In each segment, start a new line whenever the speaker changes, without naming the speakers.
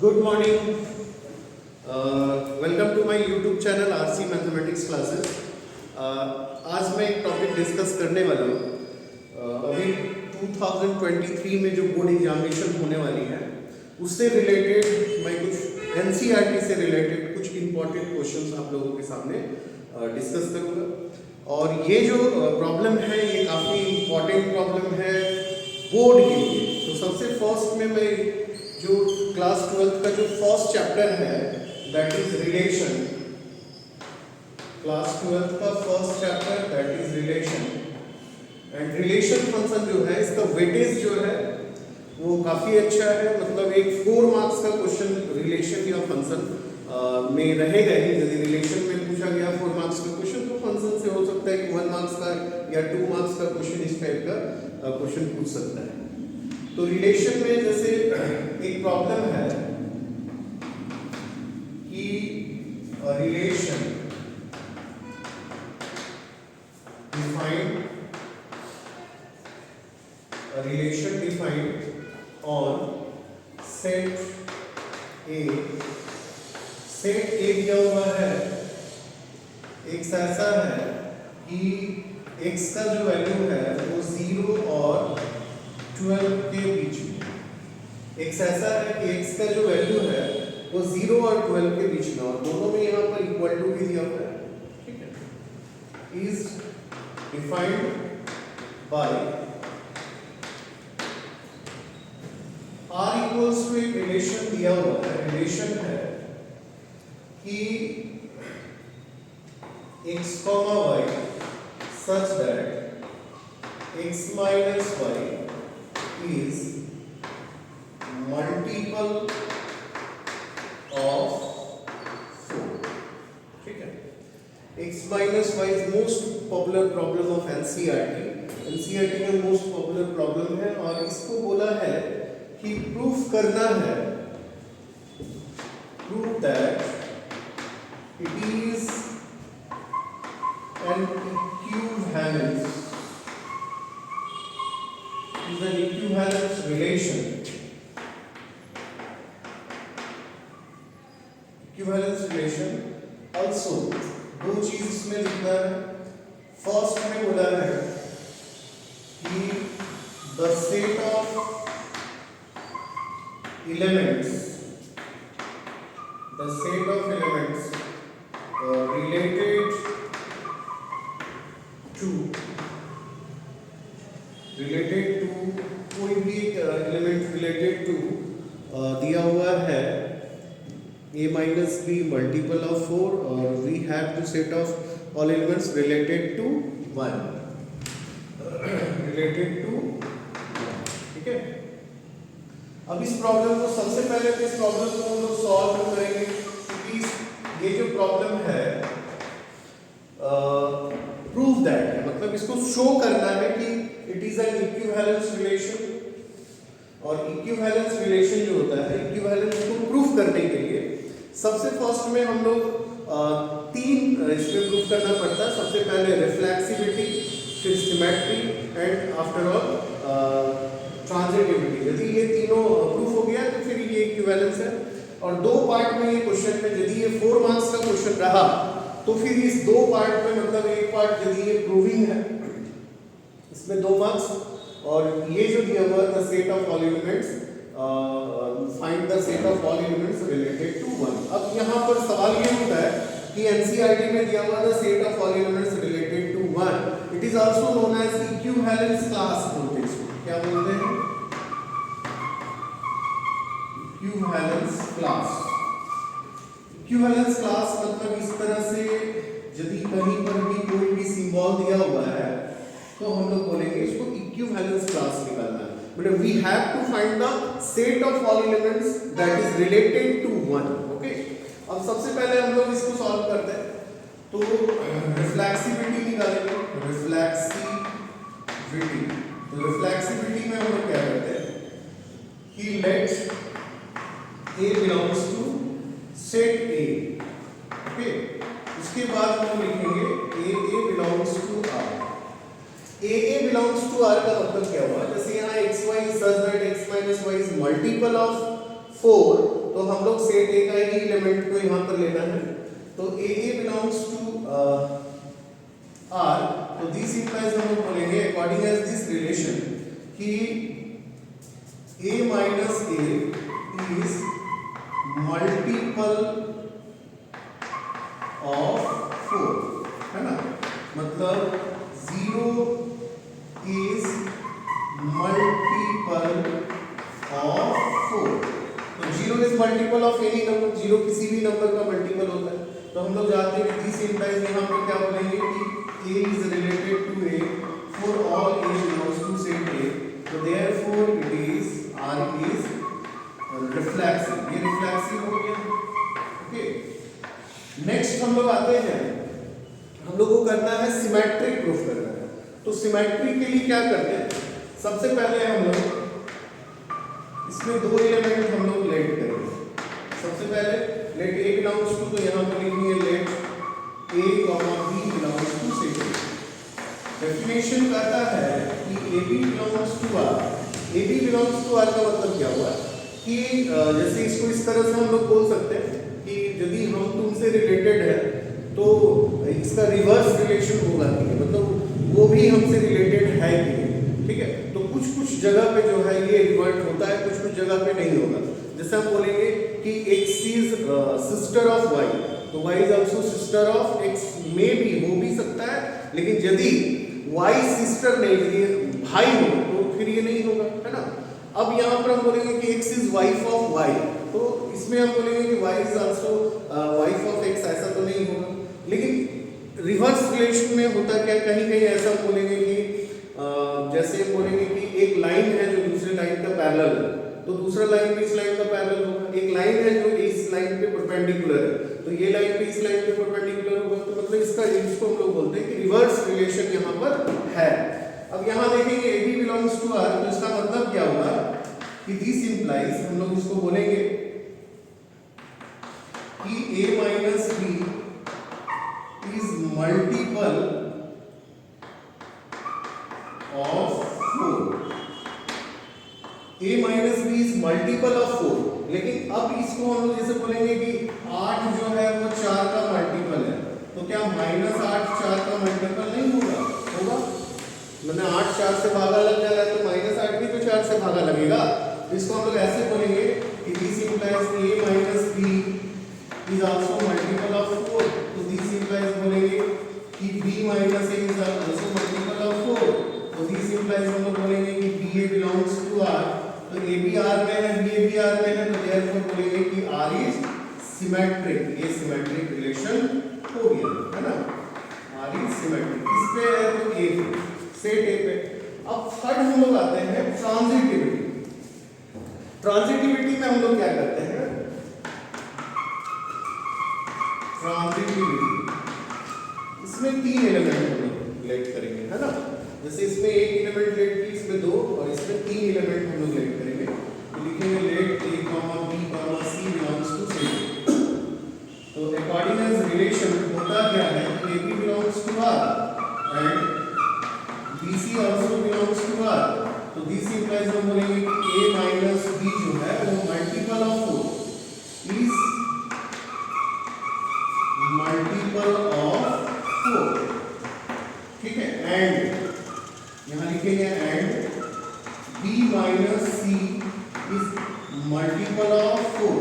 Good morning. Welcome to my YouTube channel RC mathematics classes. आज मैं एक topic discuss करने वाला हूँ। अभी 2023 में जो बोर्ड एग्जामिनेशन होने वाली है उससे रिलेटेड मैं कुछ एनसीईआरटी से रिलेटेड कुछ इम्पोर्टेंट क्वेश्चंस आप लोगों के सामने डिस्कस करूँगा। और ये जो प्रॉब्लम है ये काफ़ी इम्पोर्टेंट प्रॉब्लम है बोर्ड के लिए। तो सबसे फर्स्ट में मैं जो क्लास 12th का जो फर्स्ट चैप्टर है that is relation, class 12th का first chapter that is relation. And relation function जो है इसका वेटेज जो है वो काफ़ी अच्छा है। मतलब एक 4 मार्क्स का क्वेश्चन रिलेशन या फंक्शन में रहेगा ही। यदि रिलेशन में पूछा गया 4 मार्क्स का क्वेश्चन तो फंक्शन से हो सकता है कि 1 मार्क्स का या 2 मार्क्स का क्वेश्चन इस टाइप का क्वेश्चन पूछ सकता है। तो रिलेशन में जैसे एक प्रॉब्लम है कि रिलेशन डिफाइंड ऑन सेट ए दिया हुआ है। एक ऐसा है कि x का जो वैल्यू है वो 0 और 12 के बीच में। x ऐसा है कि x का जो वैल्यू है वो 0 और 12 के बीच में, और दोनों में यहाँ पर इक्वल टू भी दिया हुआ है। ठीक है, is defined by r equals to एक रिलेशन दिया हुआ है। रिलेशन है कि x, y such that x minus y is multiple of 4। ठीक है, x minus y is most popular problem of NCERT। NCERT में most popular problem है और इसको बोला है कि प्रूफ करना है, prove that it is an equivalence relation। also दो चीज इसमें लिखना है। फर्स्ट में बोला है कि the set of elements related to कोई भी एलिमेंट रिलेटेड टू दिया हुआ है a minus b multiple of 4 और we have to set of all elements related to 1 ठीक है। अब इस प्रॉब्लम को सबसे पहले इस प्रॉब्लम को हम लोग सॉल्व करेंगे क्योंकि ये जो प्रॉब्लम है प्रूव दैट है, मतलब इसको शो करना है कि it is an equivalence relation. और इक्विवेलेंस रिलेशन जो होता है, इक्विवेलेंस को प्रूफ करने के लिए सबसे फर्स्ट में हम लोग 3 इसमें प्रूफ करना पड़ता है। सबसे पहले रिफ्लेक्सिविटी, फिर symmetry and after all transitivity. यदि ये तीनों प्रूफ हो गया तो फिर ये इक्विवेलेंस है। और 2 पार्ट में ये क्वेश्चन में, यदि ये 4 मार्क्स का क्वेश्चन रहा तो फिर इस 2 पार्ट में, मतलब एक पार्ट यदि ये प्रूविंग है इसमें 2 मार्क्स, और ये जो दिया हुआ the set of all elements, find the set of all elements related to 1। अब यहाँ पर सवाल ये होता है कि एनसीईआरटी में दिया हुआ the set of all elements related to 1, it is also known as equivalence class बोलते हैं इसको। क्या बोलते हैं? Equivalence class. इक्विवेलेंस क्लास मतलब इस तरह से यदि कहीं पर भी कोई भी सिंबल दिया हुआ है तो हम लोग बोलेंगे इसको इक्विवेलेंस क्लास निकालना है। But we have to find the set of all elements that is related to 1। Okay, अब सबसे पहले हम लोग इसको सॉल्व करते हैं। तो रिफ्लेक्सिविटी निकालेंगे। रिफ्लेक्सिविटी में हम लोग क्या करते हैं कि let A belongs to set A। Okay, उसके बाद हम लिखेंगे A belongs to R। A belongs to R का मतलब क्या हुआ? जैसे यहाँ xy such that x minus y is multiple of 4, तो हम लोग सेट ए का ही एलिमेंट को यहाँ पर लेना है। तो ए बिलोंग्स टू आर, तो दिस इंप्लाइज हम लोग बोलेंगे अकॉर्डिंग एज दिस रिलेशन कि A minus A is multiple of 4, है ना, मतलब 0 इज मल्टीपल ऑफ 4। तो 0 is multiple of any number, 0 किसी भी नंबर का मल्टीपल होता है। तो हम लोग जानते हैं कि दिस इंप्लाइज यहाँ पे क्या बोलेंगे कि a is related to a for all a belongs to set a, तो therefore it is r is reflexive, ये रिफ्लेक्सिव हो गया। ओके, नेक्स्ट हम लोग आते हैं, हम लोग को करना है सिमेट्रिक प्रूफ करना है। तो सिमेट्रिक के लिए क्या करते हैं, सबसे पहले हम लोग इसमें दो एलिमेंट हम लोग लेट करेंगे। सबसे पहले लेट a बिलोंग्स टू, तो यहाँ पर लिखेंगे let a b belongs to set a। Definition कहता है कि ab belongs to r, ab belongs to r का मतलब क्या हुआ कि जैसे इसको इस तरह से हम लोग बोल सकते हैं कि यदि हम तुमसे रिलेटेड है तो इसका रिवर्स रिलेशन होगा कि मतलब वो भी हमसे रिलेटेड है कि नहीं, ठीक है। तो कुछ कुछ जगह पे जो है ये रिवर्ट होता है, कुछ कुछ जगह पे नहीं होगा। जैसे हम बोलेंगे कि x is sister of y, तो y is also sister of x, मे भी हो भी सकता है, लेकिन यदि y सिस्टर नहीं, यदि भाई हो तो फिर ये नहीं होगा, है ना। अब यहाँ पर हम बोलेंगे कि x is wife of y, तो इसमें हम बोलेंगे कि y is also wife of x, ऐसा तो नहीं होगा। लेकिन रिवर्स रिलेशन में होता क्या, कहीं कहीं ऐसा बोलेंगे कि जैसे बोलेंगे कि एक लाइन है जो दूसरे लाइन का पैरेलल है, तो दूसरा लाइन भी इस लाइन का पैरेलल होगा। एक लाइन है जो इस लाइन पे परपेंडिकुलर है, तो ये लाइन भी इस लाइन पे परपेंडिकुलर होगा। तो मतलब इसको हम लोग बोलते हैं कि रिवर्स रिलेशन यहाँ पर है। अब यहाँ देखेंगे AB बिलोंग्स टू R, तो इसका मतलब क्या होगा कि दिस इंप्लाइज, हम लोग इसको बोलेंगे कि A minus B is multiple of 4। A minus B is multiple of 4, लेकिन अब इसको हम लोग जैसे बोलेंगे कि 8 जो है वो 4 का मल्टीपल है, तो क्या -8 4 का मल्टीपल नहीं होगा? मैंने 8 4 से भागा लग जा रहा है, तो -8 भी तो 4 से भागा लगेगा। इसको हम लोग ऐसे बोलेंगे कि this implies a minus b is also multiple of 4, तो दिस इंप्लाइज बोलेंगे कि b minus a is also multiple of 4, तो दिस इंप्लाइज हम लोग बोलेंगे कि ba बिलोंग्स टू r, तो a भी r में है, ba भी r में है, तो देयरफॉर बोलेंगे कि r इज सिमेट्रिक। ये सिमेट्रिक रिलेशन हो गया, है ना, r इज सिमेट्रिक। किस पे है, तो a पे, सेट ए पे। अब थर्ड हम लोग आते हैं ट्रांजिटिविटी। ट्रांजिटिविटी में हम लोग क्या करते हैं, ट्रांजिटिविटी इसमें 3 एलिमेंट हम लोग लेट करेंगे, है ना। जैसे इसमें एक एलिमेंट लेट की, इसमें 2 और इसमें 3 एलिमेंट हम लोग लेट करेंगे। तो लिखेंगे let a, b, c belongs to set. तो अकॉर्डिंग एज रिलेशन होता क्या है कि a belongs to r and BC also belongs to R, तो दिस इंप्लाइज हम बोलेंगे कि A माइनस B जो है वो multiple of 4 is multiple of 4, ठीक है। एंड यहाँ लिखेंगे and B minus C is multiple of 4।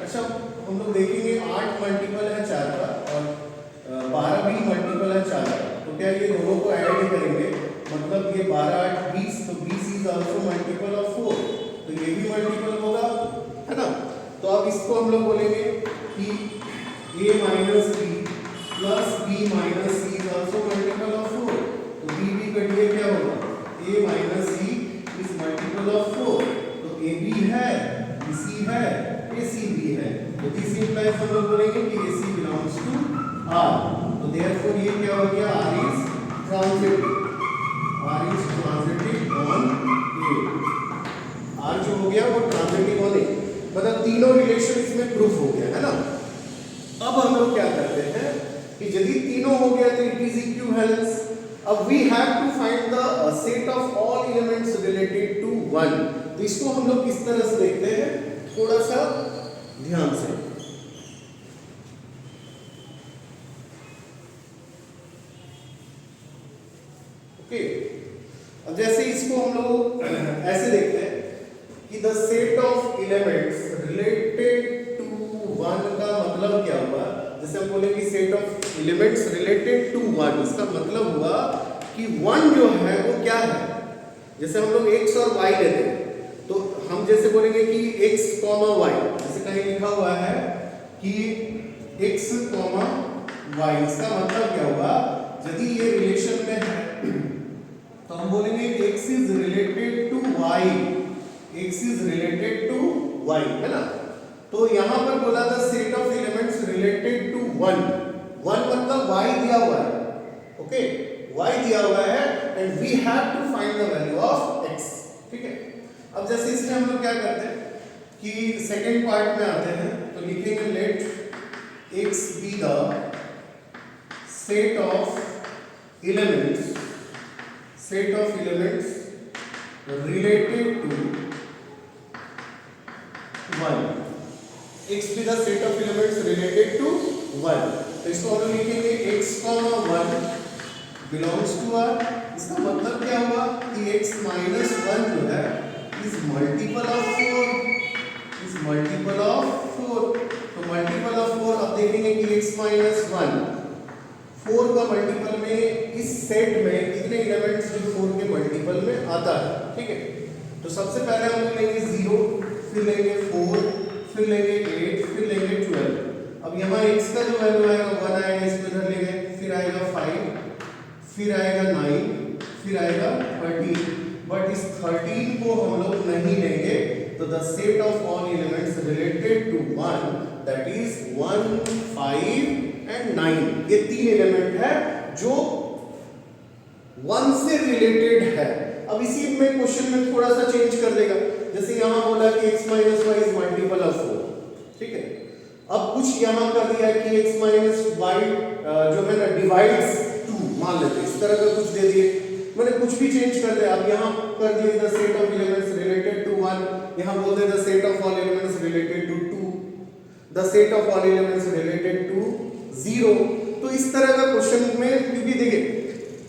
अच्छा, हम लोग देखेंगे 8 मल्टीपल है 4 का और 12 भी मल्टीपल है 4 का, तो क्या ये दोनों को ऐड करेंगे, मतलब ये 12 8 20, तो 20 इज आल्सो मल्टीपल ऑफ 4, तो ये भी मल्टीपल होगा, है ना। तो अब इसको हम लोग बोलेंगे कि a minus b plus b minus c is also multiple of 4, तो b b कटिए क्या होगा, a minus c is multiple of 4, तो a b है, b c है, a c भी है, तो दिस इंप्लाइज हम लोग बोलेंगे कि a c belongs to r, तो देयरफॉर ये क्या हो गया, r is transitive, R is transitive on A, R जो हो गया वो ट्रांजिटिव on A, मतलब तीनों रिलेशन इसमें प्रूफ हो गया, है ना। अब हम लोग क्या करते हैं कि यदि तीनों हो गया तो इट इज इक्विवेलेंस। अब we have to find the set of all elements related to 1। तो इसको हम लोग किस तरह से देखते हैं, थोड़ा सा ध्यान से। ओके, अब जैसे इसको हम लोग ऐसे देखते हैं कि the set of elements related to one का मतलब क्या हुआ। जैसे हम बोलेंगे set of elements related to one, इसका मतलब हुआ कि वन जो है वो क्या है। जैसे हम लोग x और y लेते हैं तो हम जैसे बोलेंगे कि x, y, जैसे कहीं लिखा हुआ है कि x, y, इसका मतलब क्या हुआ, यदि ये रिलेशन में है तो हम बोलेंगे x is related to y, x is related to y, है ना। तो यहां पर बोला था set of elements related to one, one मतलब y दिया हुआ है, ओके, y दिया हुआ है and we have to find the value of x, ठीक है। अब जैसे इसमें हम लोग क्या करते हैं कि सेकंड पार्ट में आते हैं तो लिखेंगे let x be the set of elements, set of elements related to one, x be the set of elements related to 1। तो इसको हम लोग लिखेंगे x, 1 belongs to R। इसका मतलब क्या हुआ कि x minus 1 जो है is multiple of 4, is multiple of 4। तो multiple of 4, अब देखेंगे कि x minus 1 4 का मल्टीपल में इस सेट में कितने एलिमेंट्स जो 4 के मल्टीपल में आता है, ठीक है। तो सबसे पहले हम लोग लेंगे 0, फिर लेंगे 4, फिर लेंगे 8, फिर लेंगे 12। अब यहाँ x का जो वैल्यू आएगा 1 आएगा, इसको इधर ले गए, फिर आएगा 5, फिर आएगा 9, फिर आएगा 13। बट इस 13 को हम लोग नहीं लेंगे, तो the set of all elements related to 1 that is 1, 5 and 9, ये तीन एलिमेंट है जो 1 से रिलेटेड है। अब इसी में क्वेश्चन में थोड़ा सा चेंज कर देगा, जैसे यहाँ बोला कि x minus y is multiple of 4, ठीक है। अब कुछ यहाँ कर दिया कि x minus y जो है ना डिवाइड्स 2, मान लेते हैं इस तरह का कुछ दे दिए, मैंने कुछ भी चेंज कर दिया। अब यहाँ कर दिए the set of elements related to 1, यहाँ बोल दे the set of all elements related to 2, the set of all elements related to 0। तो इस तरह का क्वेश्चन में, क्योंकि देखिए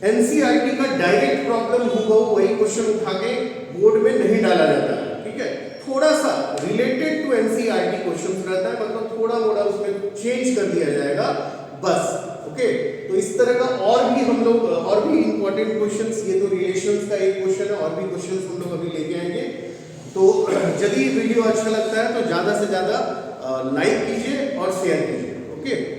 एनसीईआरटी का डायरेक्ट प्रॉब्लम होगा वही क्वेश्चन उठा के बोर्ड में नहीं डाला जाता है, ठीक है। थोड़ा सा रिलेटेड टू एनसीईआरटी क्वेश्चन रहता है, मतलब थोड़ा मोड़ा उसमें चेंज कर दिया जाएगा बस, ओके। तो इस तरह का और भी हम लोग और भी इंपॉर्टेंट क्वेश्चंस, ये तो रिलेशंस का एक क्वेश्चन है, और भी क्वेश्चंस हम लोग अभी लेके आएंगे। तो यदि वीडियो अच्छा लगता है तो ज़्यादा से ज़्यादा लाइक कीजिए और शेयर कीजिए, ओके।